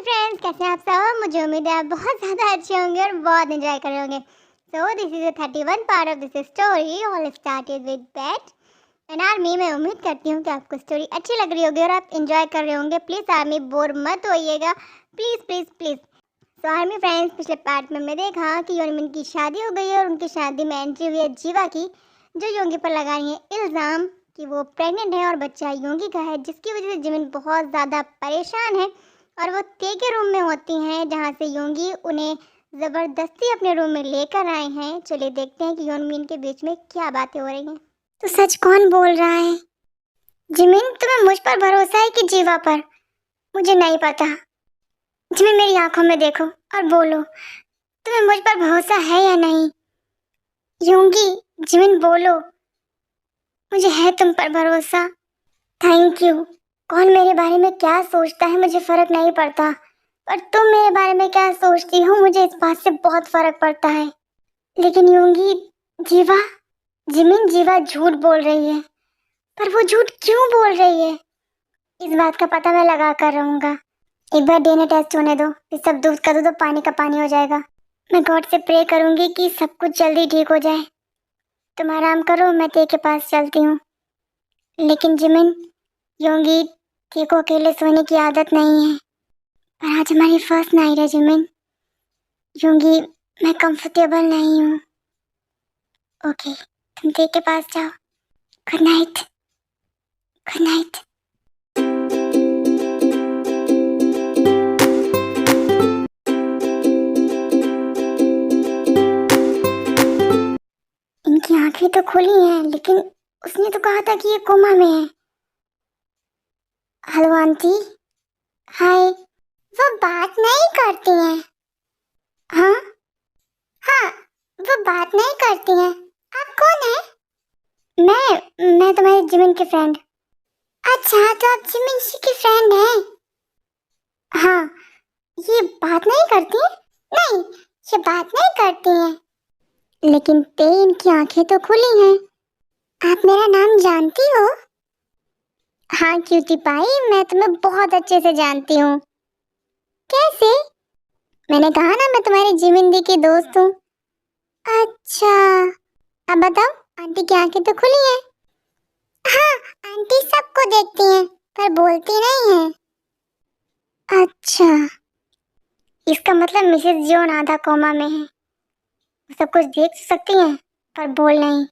Friends, कैसे हैं आप सब। मुझे उम्मीद है आप बहुत ज़्यादा अच्छे होंगे और बहुत एंजॉय कर रहे होंगे। So this is the 31 part of this story. All started with bat and army. मैं उम्मीद करती हूँ कि आपको स्टोरी अच्छी लग रही होगी और आप एंजॉय कर रहे होंगे। प्लीज़ आर्मी बोर मत होइएगा, please please please. So army friends, पिछले पार्ट में हमने देखा कि योनमिन की शादी हो गई है और उनकी शादी में एंट्री हुई है जीवा की, जो योंगी पर लगा रही है इल्ज़ाम कि वो प्रेग्नेंट है और बच्चा योंगी का है, जिसकी वजह से जिमिन बहुत ज़्यादा परेशान है और वो ते के रूम में होती हैं, जहाँ से योंगी उन्हें ज़बरदस्ती अपने रूम में लेकर आए हैं। चलिए देखते हैं कि योनमिन के बीच में क्या बातें हो रही हैं। तो सच कौन बोल रहा है? जिमिन, तुम्हें मुझ पर भरोसा है कि जीवा पर? मुझे नहीं पता। जिमिन, मेरी आंखों में देखो और बोलो, तुम्हें मुझ पर भरोसा है या नहीं? योंगी, जिमिन बोलो, मुझे है तुम पर भरोसा। Thank you. कौन मेरे बारे में क्या सोचता है मुझे फर्क नहीं पड़ता, पर तुम मेरे बारे में क्या सोचती हो मुझे इस बात से बहुत फर्क पड़ता है। लेकिन योंगी, जीवा, जिमिन, जीवा झूठ बोल रही है, पर वो झूठ क्यों बोल रही है? इस बात का पता मैं लगा कर रहूंगा। एक बार डीएनए टेस्ट होने दो, फिर सब दूध का दूध और पानी का पानी हो जाएगा। मैं गॉड से प्रे करूंगी कि सब कुछ जल्दी ठीक हो जाए। तुम आराम करो, मैं ते के पास चलती हूँ। लेकिन जिमिन, योंगी, ते को अकेले सोने की आदत नहीं है, पर आज हमारी फर्स्ट नाइट है जिमिन। योंगी, मैं कंफर्टेबल नहीं हूँ। ओके, तुम ते के पास जाओ। Good night, good night. इनकी आंखें तो खुली हैं, लेकिन उसने तो कहा था कि ये कोमा में है। Hello aunty. हाय। वो बात नहीं करती हैं। हाँ हाँ, वो बात नहीं करती हैं। आप कौन है? मैं तुम्हारी जिमिन की फ्रेंड। अच्छा, तो आप जिमिन शी की फ्रेंड हैं? हाँ। ये बात नहीं करती हैं? नहीं, ये बात नहीं करती हैं। लेकिन ते, इनकी आंखें तो खुली हैं। आप मेरा नाम जानती हो? हाँ क्यूटी पाई, मैं तुम्हें बहुत अच्छे से जानती हूँ। कैसे? मैंने कहा ना, मैं तुम्हारी जिमिन दी की दोस्त हूँ। अच्छा, अब बताओ, आंटी की आंखें तो खुली हैं। हाँ, आंटी सबको देखती हैं, पर बोलती नहीं हैं। अच्छा, इसका मतलब मिसेस जॉन आधा कोमा में है। वो सब कुछ देख सकती हैं, पर बोल नहीं।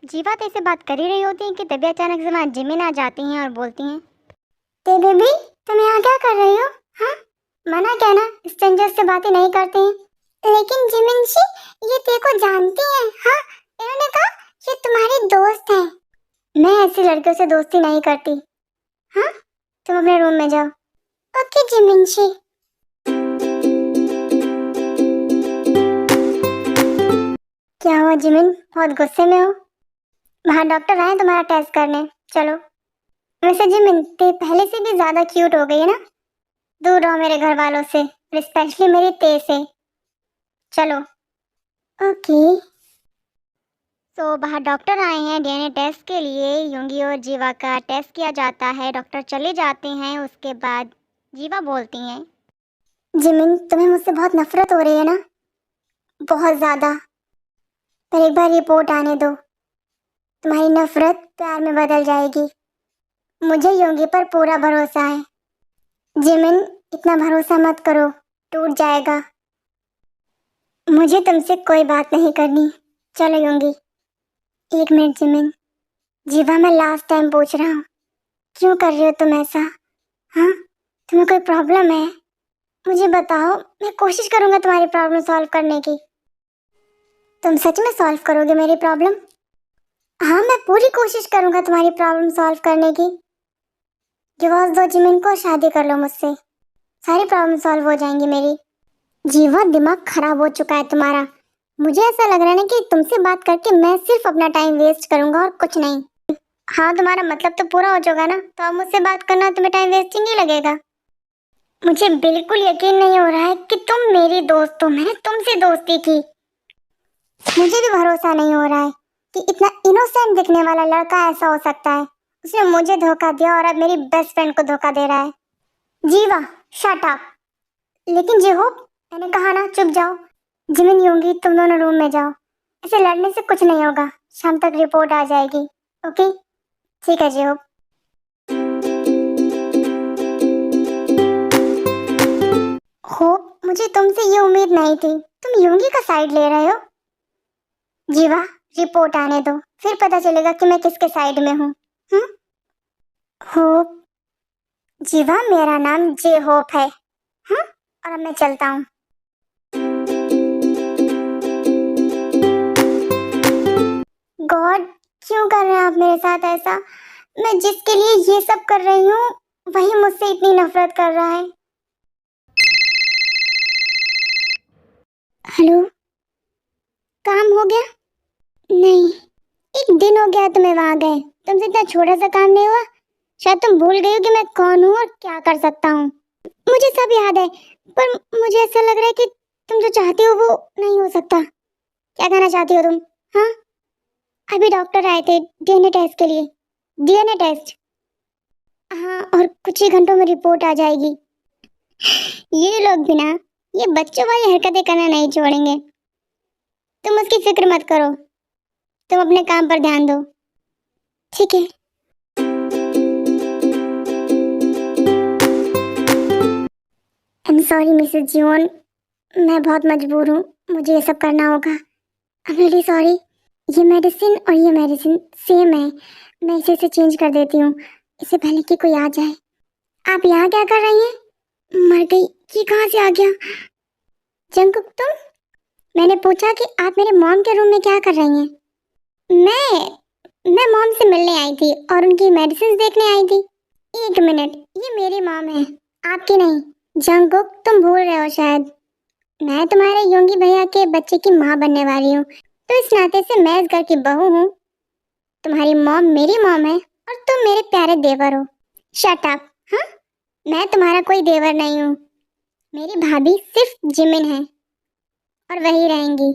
जीवा ते से बात कर ही रही होती है कि तभी अचानक से वहाँ जिमिन आ जाती हैं और बोलती हैं, ते बेबी, तुम यहाँ क्या कर रही हो? हाँ, मना क्या ना, स्ट्रेंजर्स से बातें नहीं करते हैं। लेकिन जिमिन जी, ये ते को जानती हैं। हाँ, इन्होंने कहा ये तुम्हारी दोस्त है। मैं ऐसी लड़कियों से दोस्ती नहीं करती। हाँ, तुम अपने रूम में जाओ। ओके जिमिन जी। क्या हुआ जिमिन, बहुत गुस्से में हो? वहाँ डॉक्टर आए तुम्हारा टेस्ट करने, चलो। वैसे जिमिन, ते पहले से भी ज्यादा क्यूट हो गई है ना। दूर रहो मेरे घर वालों से, स्पेशली मेरी ते से। चलो। ओके। तो बाहर डॉक्टर आए हैं डीएनए टेस्ट के लिए। योंगी और जीवा का टेस्ट किया जाता है। डॉक्टर चले जाते हैं। उसके बाद जीवा बोलती हैं, जिमिन, तुम्हें मुझसे बहुत नफरत हो रही है ना? बहुत ज़्यादा। पर एक बार रिपोर्ट आने दो, तुम्हारी नफरत प्यार में बदल जाएगी। मुझे योंगी पर पूरा भरोसा है। जिमिन, इतना भरोसा मत करो, टूट जाएगा। मुझे तुमसे कोई बात नहीं करनी। चलो योंगी। एक मिनट जिमिन, जीवा, मैं लास्ट टाइम पूछ रहा हूँ, क्यों कर रही हो तुम ऐसा? हाँ, तुम्हें कोई प्रॉब्लम है? मुझे बताओ, मैं कोशिश करूँगा तुम्हारी प्रॉब्लम सॉल्व करने की। तुम सच में सॉल्व करोगे मेरी प्रॉब्लम? हाँ, मैं पूरी कोशिश करूँगा तुम्हारी प्रॉब्लम सॉल्व करने की। डिवोर्स दो जिमिन को, शादी कर लो मुझसे, सारी प्रॉब्लम सॉल्व हो जाएंगी मेरी। जीवा, दिमाग खराब हो चुका है तुम्हारा। मुझे ऐसा लग रहा है ना कि तुमसे बात करके मैं सिर्फ अपना टाइम वेस्ट करूँगा और कुछ नहीं। हाँ, तुम्हारा मतलब तो पूरा हो चुका ना, तो अब मुझसे बात करना तुम्हें टाइम वेस्टिंग ही लगेगा। मुझे बिल्कुल यकीन नहीं हो रहा है कि तुम मेरी दोस्त हो। मैंने तुमसे दोस्ती की। मुझे भी भरोसा नहीं हो रहा है कि इतना इनोसेंट दिखने वाला लड़का ऐसा हो सकता है। उसने मुझे धोखा दिया और अब मेरी बेस्ट फ्रेंड को धोखा दे रहा है। जीवा, शट अप। लेकिन जे होप, मैंने कहा ना, चुप जाओ। जिमिन, यूंगी, तुम दोनों रूम में जाओ। ऐसे लड़ने से कुछ नहीं होगा, शाम तक रिपोर्ट आ जाएगी। ओके? ठीक है जे होप। होप, मुझे तुमसे ये उम्मीद नहीं थी, तुम यूंगी का साइड ले रहे हो। जीवा, रिपोर्ट आने दो, फिर पता चलेगा कि मैं किसके साइड में हूँ। होप, जीवा, मेरा नाम जे होप है। और अब मैं चलता हूँ। गॉड, क्यों कर रहे हैं आप मेरे साथ ऐसा? मैं जिसके लिए ये सब कर रही हूँ वही मुझसे इतनी नफरत कर रहा है। हेलो, काम हो गया? नहीं, एक दिन हो गया तुम्हें वहां गए, तुमसे इतना छोटा सा काम नहीं हुआ? शायद तुम भूल गई हो कि मैं कौन हूँ और क्या कर सकता हूँ। मुझे सब याद है, पर मुझे ऐसा लग रहा है कि तुम जो चाहती हो वो नहीं हो सकता। क्या कहना चाहती हो तुम? हाँ, अभी डॉक्टर आए थे डीएनए टेस्ट के लिए। DNA test? हाँ, और कुछ ही घंटों में रिपोर्ट आ जाएगी। ये लोग भी ना, ये बच्चों वाली हरकतें करना नहीं छोड़ेंगे। तुम उसकी फिक्र मत करो, तुम अपने काम पर ध्यान दो। ठीक है। I am sorry Mrs Jeon, मैं बहुत मजबूर हूँ, मुझे ये सब करना होगा। I am really sorry. ये मेडिसिन और ये मेडिसिन सेम है, मैं इसे चेंज कर देती हूँ, इससे पहले कि कोई आ जाए। आप यहाँ क्या कर रही हैं? मर गई, ये कहाँ से आ गया? जंगकुक, तुम? मैंने पूछा कि आप मेरे मॉम के रूम में क्या कर रही हैं? मैं मॉम से मिलने आई थी और उनकी मेडिसिन देखने आई थी। एक मिनट, ये मेरी मॉम है, आपकी नहीं। जंगकुक, तुम भूल रहे हो शायद, मैं तुम्हारे योंगी भैया के बच्चे की माँ बनने वाली हूँ, तो इस नाते से मैं इस घर की बहू हूँ। तुम्हारी मॉम मेरी मॉम है और तुम मेरे प्यारे देवर हो। Shut up. हाँ, मैं तुम्हारा कोई देवर नहीं हूँ, मेरी भाभी सिर्फ जिमिन है और वही रहेंगी।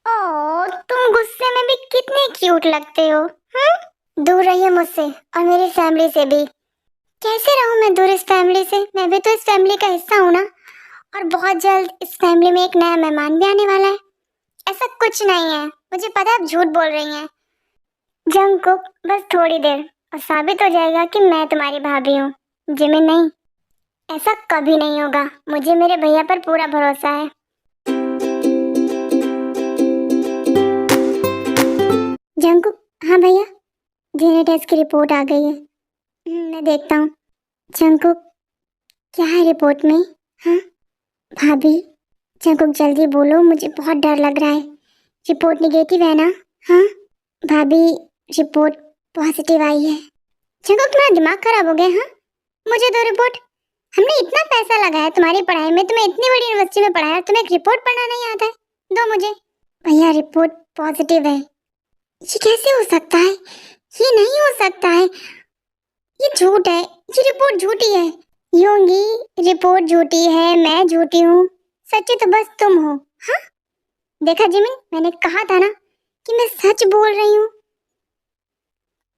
ओह, तुम गुस्से में भी कितने क्यूट लगते हो। दूर रहिए मुझसे और मेरी फैमिली से भी। कैसे रहूं मैं दूर इस फैमिली से? मैं भी तो इस फैमिली का हिस्सा हूं ना, और बहुत जल्द इस फैमिली में एक नया मेहमान भी आने वाला है। ऐसा कुछ नहीं है, मुझे पता है आप झूठ बोल रही हैं। जंगकुक, बस थोड़ी देर और साबित हो जाएगा कि मैं तुम्हारी भाभी हूँ, जिमिन नहीं। ऐसा कभी नहीं होगा, मुझे मेरे भैया पर पूरा भरोसा है। जंगकुक, हाँ भैया, डीएनए टेस्ट की रिपोर्ट आ गई है। मैं देखता हूँ। जंगकुक, क्या है रिपोर्ट में? हाँ भाभी? जंगकुक, जल्दी बोलो, मुझे बहुत डर लग रहा है। रिपोर्ट निगेटिव है ना? हाँ भाभी, रिपोर्ट पॉजिटिव आई है। जंगकुक, तुम्हारा दिमाग खराब हो गया? हाँ, मुझे दो रिपोर्ट। हमने इतना पैसा लगाया तुम्हारी पढ़ाई में, तुम्हें इतनी बड़ी यूनिवर्सिटी में पढ़ाया, तुम्हें एक रिपोर्ट पढ़ना नहीं आता है? दो मुझे। भैया, रिपोर्ट पॉजिटिव है। ये कैसे हो सकता है? ये नहीं हो सकता है, ये झूठ है, ये रिपोर्ट झूठी है। योंगी, रिपोर्ट झूठी है, मैं झूठी हूँ, सच्ची तो बस तुम हो। हाँ, देखा जिमिन, मैंने कहा था ना कि मैं सच बोल रही हूँ।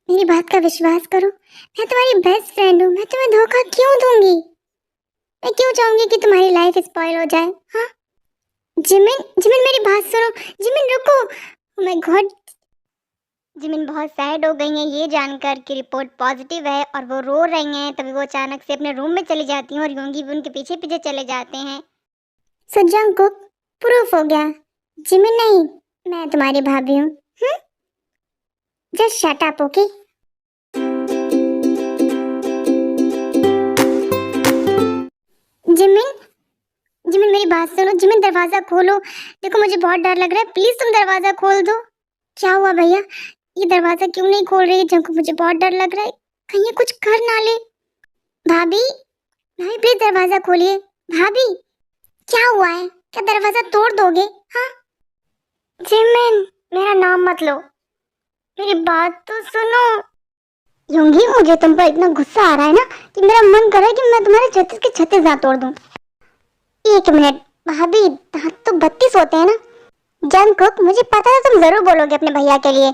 मेरी बात का विश्वास करो, मैं तुम्हारी बेस्ट फ्रेंड हूँ, मैं तुम्हें धोखा क्यों दूंगी? मैं क्यों चाहूंगी कि तुम्हारी लाइफ स्पॉइल हो जाए? हाँ जिमिन, जिमिन मेरी बात सुनो। जिमिन रुको। ओह माय गॉड, जिमिन बहुत सैड हो गई हैं ये जानकर कि रिपोर्ट पॉजिटिव है, और वो रो रही हैं। तभी वो अचानक से अपने रूम में चली जाती हैं और योंगी भी उनके पीछे पीछे चले जाते हैं। सो जंगकुक, प्रूफ हो गया। जिमिन नहीं, मैं तुम्हारी भाभी हूँ। Just shut up, okay? Jimin, Jimin मेरी बात सुनो। जिमिन, दरवाजा खोलो, देखो मुझे बहुत डर लग रहा है, प्लीज तुम दरवाजा खोल दो। क्या हुआ भैया, ये दरवाजा क्यों नहीं खोल रही है? जंगकुक, मुझे बहुत डर लग रहा है, कहीं ये कुछ कर ना ले। भाभी, भाभी प्लीज दरवाजा खोलिए। भाभी, क्या हुआ है? क्या दरवाजा तोड़ दोगे? हाँ जिमिन, मेरा नाम मत लो, मेरी बात तो सुनो। योंगी, मुझे तुम पर इतना गुस्सा आ रहा है ना कि मेरा मन कर रहा है कि मैं तुम्हारे 36 के 36 दांत तोड़ दूं। एक मिनट भाभी, दांत तो 32 होते हैं ना? जंगकुक, मुझे पता था तुम जरूर बोलोगे अपने भैया के लिए,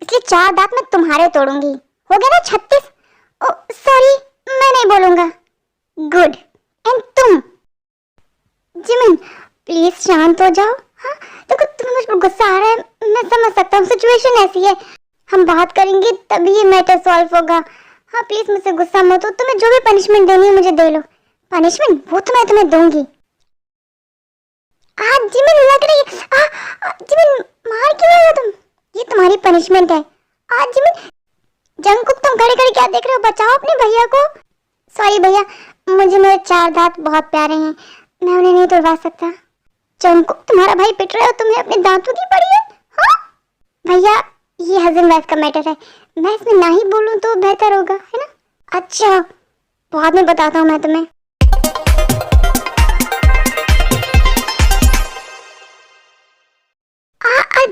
इसलिए 4 दांत मैं तुम्हारे तोड़ूंगी। हो गया ना 36? ओ सॉरी, मैं नहीं बोलूंगा। गुड। एंड तुम जिमिन प्लीज शांत हो जाओ। हाँ देखो तुम्हें मुझ पर गुस्सा आ रहा है, मैं समझ सकता हूँ, सिचुएशन ऐसी है, हम बात करेंगे तभी ये मैटर सॉल्व होगा। हाँ प्लीज मुझसे गुस्सा मत हो, तुम्हें जो भी पनिशमेंट देनी है मुझे दे लो। पनिशमेंट वो तो मैं तुम्हें दूंगी। जिमिन लग रही है। जिमिन मार क्यों रहे हो तुम? ये तुम्हारी पनिशमेंट है। जिमिन जंगकुक तुम खड़े खड़े क्या देख रहे हो, बचाओ अपने भैया को। सॉरी भैया, मुझे मेरे 4 दांत बहुत प्यारे हैं, मैं उन्हें नहीं तोड़वा सकता। जंगकुक तुम्हारा भाई पिट रहा है, तुम्हें अपने दांतों की पड़ी है? हाँ भैया ये हस्बैंड वाइफ का मैटर है, मैं इसमें ना ही बोलूं तो बेहतर होगा, है ना? अच्छा बाद में बताता हूँ मैं तुम्हें।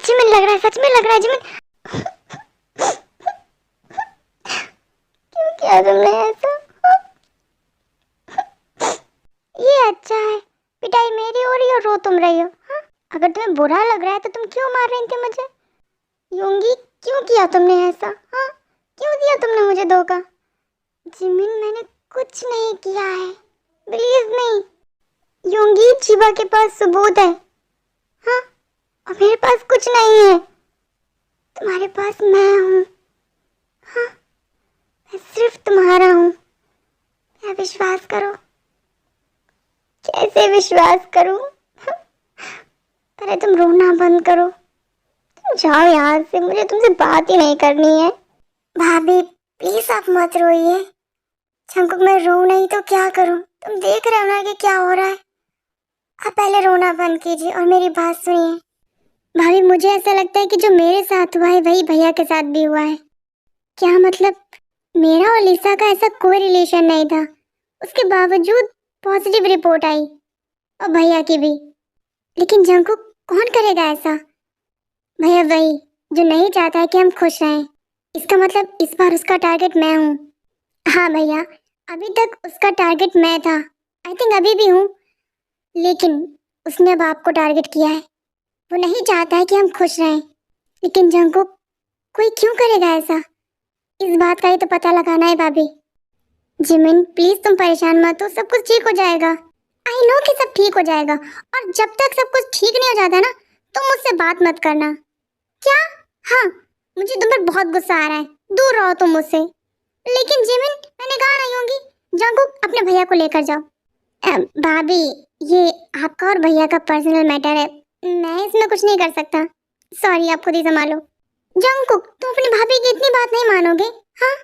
जिमिन लग रहा है, सच में लग रहा है जिमिन। क्यों किया तुमने ऐसा? ये अच्छा है, पिटाई मेरी हो रही है और रो तुम रही हो। हाँ? अगर तुम्हें बुरा लग रहा है तो तुम क्यों मार रही थी मुझे? योंगी क्यों किया तुमने ऐसा? हाँ क्यों दिया तुमने मुझे धोखा? जिमिन मैंने कुछ नहीं किया है, प्लीज नहीं। योंगी चिबा के पास सबूत है, हाँ और मेरे पास कुछ नहीं है। तुम्हारे पास मैं हूँ, हाँ मैं सिर्फ तुम्हारा हूँ, मेरा विश्वास करो। कैसे विश्वास करूं? पहले तुम रोना बंद करो, तुम जाओ यहाँ से, मुझे तुमसे बात ही नहीं करनी है। भाभी प्लीज आप मत रोइए। जंगकुक मैं रो नहीं तो क्या करूं? तुम देख रहे हो ना कि क्या हो रहा है। आप पहले रोना बंद कीजिए और मेरी बात सुनिए। भाभी मुझे ऐसा लगता है कि जो मेरे साथ हुआ है वही भैया के साथ भी हुआ है। क्या मतलब? मेरा और लिसा का ऐसा कोई रिलेशन नहीं था, उसके बावजूद पॉजिटिव रिपोर्ट आई और भैया की भी। लेकिन जंगकुक कौन करेगा ऐसा? भैया वही जो नहीं चाहता है कि हम खुश रहें। इसका मतलब इस बार उसका टारगेट मैं हूँ। हाँ भैया, अभी तक उसका टारगेट मैं था, आई थिंक अभी भी हूँ, लेकिन उसने अब आपको टारगेट किया है। वो नहीं चाहता है कि हम खुश रहें। लेकिन जंगकुक कोई क्यों करेगा ऐसा? इस बात का ही तो पता लगाना है भाभी। जिमिन प्लीज तुम परेशान मत हो, सब कुछ ठीक हो जाएगा। आई नो कि सब ठीक हो जाएगा, और जब तक सब कुछ ठीक नहीं हो जाता ना तुम मुझसे बात मत करना। क्या? हाँ मुझे तुम पर बहुत गुस्सा आ रहा है, दूर रहो तुम मुझसे। लेकिन जिमिन मैंने कहा नहीं होगी। जंगकुक अपने भैया को लेकर जाओ। भाभी ये आपका और भैया का पर्सनल मैटर है, मैं इसमें कुछ नहीं कर सकता। सॉरी आप खुद ही संभालो। जंगकुक तुम अपनी भाभी की इतनी बात नहीं मानोगे? हाँ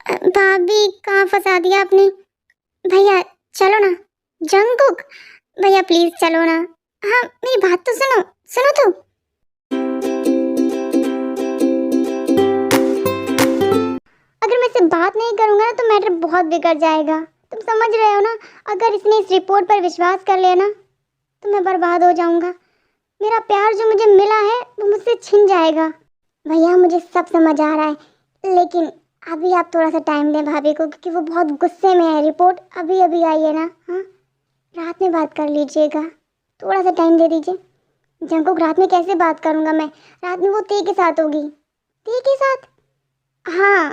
भाभी कहाँ फंसा दिया आपने। भैया चलो ना। जंगकुक भैया प्लीज चलो ना। हाँ मेरी बात तो सुनो, सुनो तो। अगर मैं इससे बात नहीं करूंगा ना तो मैटर बहुत बिगड़ जाएगा, तुम समझ रहे हो ना? अगर इसने इस रिपोर्ट पर विश्वास कर लिया ना तो मैं बर्बाद हो जाऊंगा। मेरा प्यार जो मुझे मिला है वो मुझसे छिन जाएगा। भैया मुझे सब समझ आ रहा है, लेकिन अभी आप थोड़ा सा टाइम दें भाभी को, क्योंकि वो बहुत गुस्से में है। रिपोर्ट अभी अभी आई है ना। हाँ रात में बात कर लीजिएगा, थोड़ा सा टाइम दे दीजिए। जंगकुक रात में कैसे बात करूंगा मैं? रात में वो ते के साथ होगी। ते के साथ? हाँ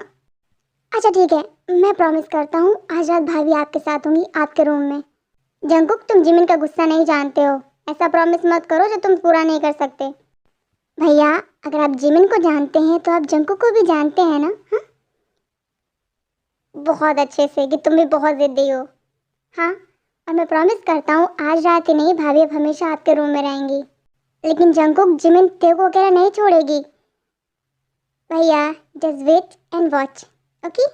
अच्छा ठीक है, मैं प्रॉमिस करता हूँ आज रात भाभी आपके साथ होंगी, आपके रूम में। जंगकुक तुम जिमिन का गुस्सा नहीं जानते हो, ऐसा प्रॉमिस मत करो जो तुम पूरा नहीं कर सकते। भैया अगर आप जिमिन को जानते हैं तो आप जंगकुक को भी जानते हैं ना? हाँ बहुत अच्छे से कि तुम भी बहुत जिद्दी हो। हाँ और मैं प्रॉमिस करता हूँ आज रात ही नहीं, भाभी अब हमेशा आपके रूम में रहेंगी। लेकिन जंगकुक जिमिन तेरे को अकेला नहीं छोड़ेगी। भैया just wait and watch. Okay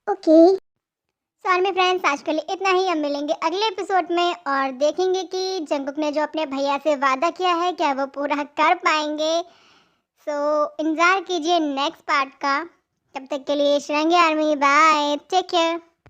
okay. Sorry में फ्रेंड्स आज के लिए इतना ही, हम मिलेंगे अगले एपिसोड में और देखेंगे कि जंगकुक ने जो अपने भैया से वादा किया है क्या वो पूरा कर पाएंगे। इंतज़ार कीजिए नेक्स्ट पार्ट का। तब तक के लिए शरंगी आर्मी, बाय, टेक केयर।